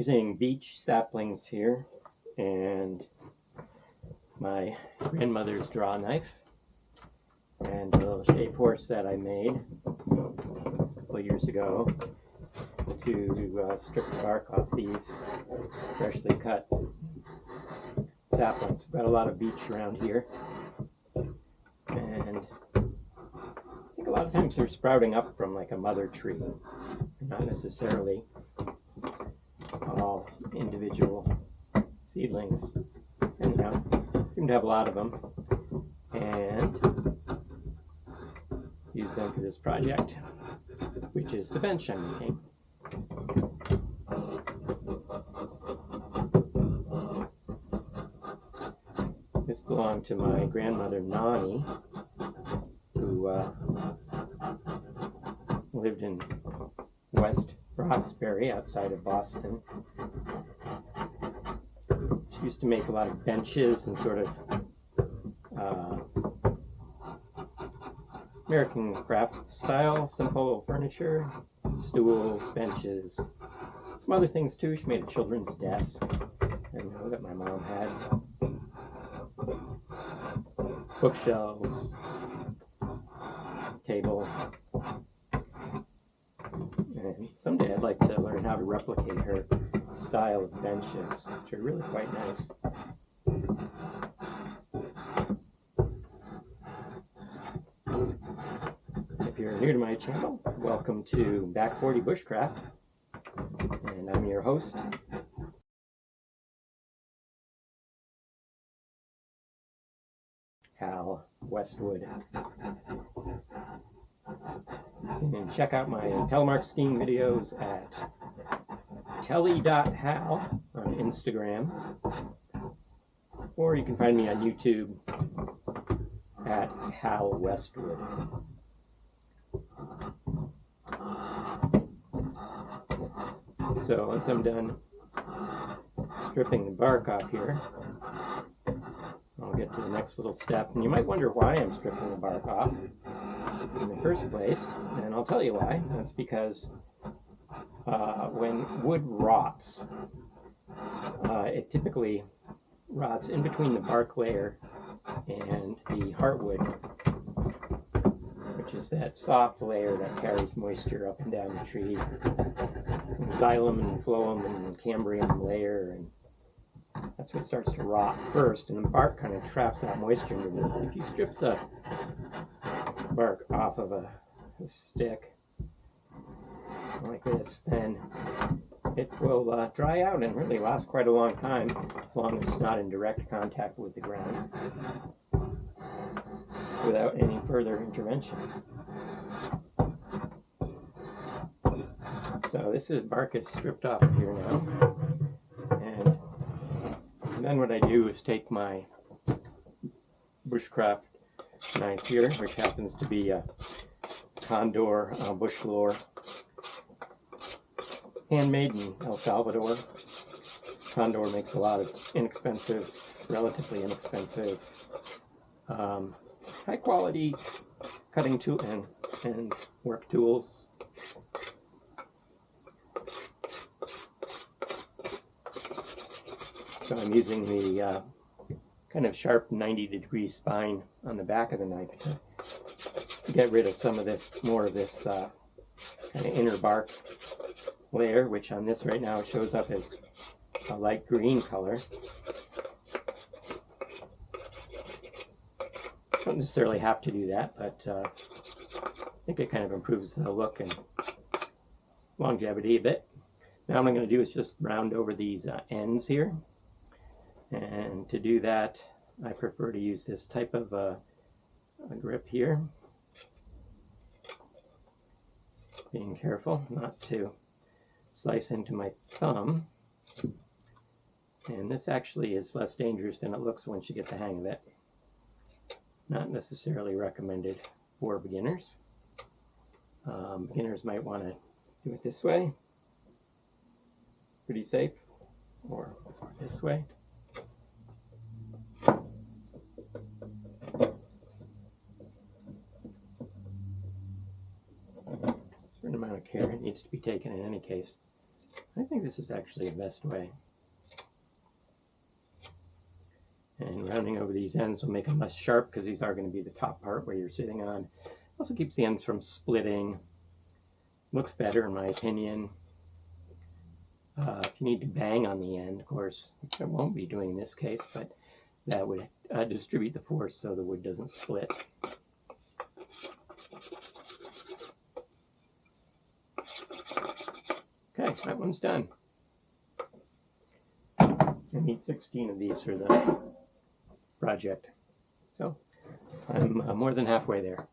using beech saplings here and my grandmother's draw knife and a little shape horse that I made a couple years ago to strip the bark off these freshly cut saplings. We've got a lot of beech around here, and I think a lot of times they're sprouting up from like a mother tree. They're not necessarily all individual seedlings. Anyhow, seem to have a lot of them, and use them for this project, which is the bench I'm making. This belonged to my grandmother Nani, who lived in West Roxbury outside of Boston. She used to make a lot of benches and sort of American craft style, simple furniture, stools, benches, some other things too. She made a children's desk, I know that my mom had, bookshelves, table, and someday I'd like to learn how to replicate her style of benches, which are really quite nice. If you're new to my channel, welcome to Back 40 Bushcraft, and I'm your host, Hal Westwood. You can check out my telemark skiing videos at telly.hal on Instagram, or you can find me on YouTube at Hal Westwood. So once I'm done stripping the bark off here, I'll get to the next little step. And you might wonder why I'm stripping the bark off in the first place, and I'll tell you why. That's because when wood rots, it typically rots in between the bark layer and the heartwood, which is that soft layer that carries moisture up and down the tree. And xylem and phloem and cambrium layer, and that's what starts to rot first, and the bark kind of traps that moisture underneath. If you strip the bark off of a stick like this, then it will dry out and really last quite a long time, as long as it's not in direct contact with the ground without any further intervention. So this bark is stripped off of here now, and then what I do is take my bushcraft knife here, which happens to be a Condor bush lore, handmade in El Salvador. Condor makes a lot of inexpensive, relatively inexpensive, high quality cutting tool and work tools. So I'm using the kind of sharp 90-degree spine on the back of the knife to get rid of some of this, more of this kind of inner bark layer, which on this right now shows up as a light green color. Don't necessarily have to do that, but I think it kind of improves the look and longevity a bit. Now what I'm going to do is just round over these ends here. And to do that, I prefer to use this type of a grip here. Being careful not to slice into my thumb. And this actually is less dangerous than it looks once you get the hang of it. Not necessarily recommended for beginners. Beginners might want to do it this way. Pretty safe. Or this way. Certain amount of care needs to be taken in any case. I think this is actually the best way. And rounding over these ends will make them less sharp because these are going to be the top part where you're sitting on. Also keeps the ends from splitting. Looks better in my opinion. If you need to bang on the end, of course, which I won't be doing in this case, but that would distribute the force so the wood doesn't split. Okay, that one's done. I need 16 of these for the project. So I'm more than halfway there.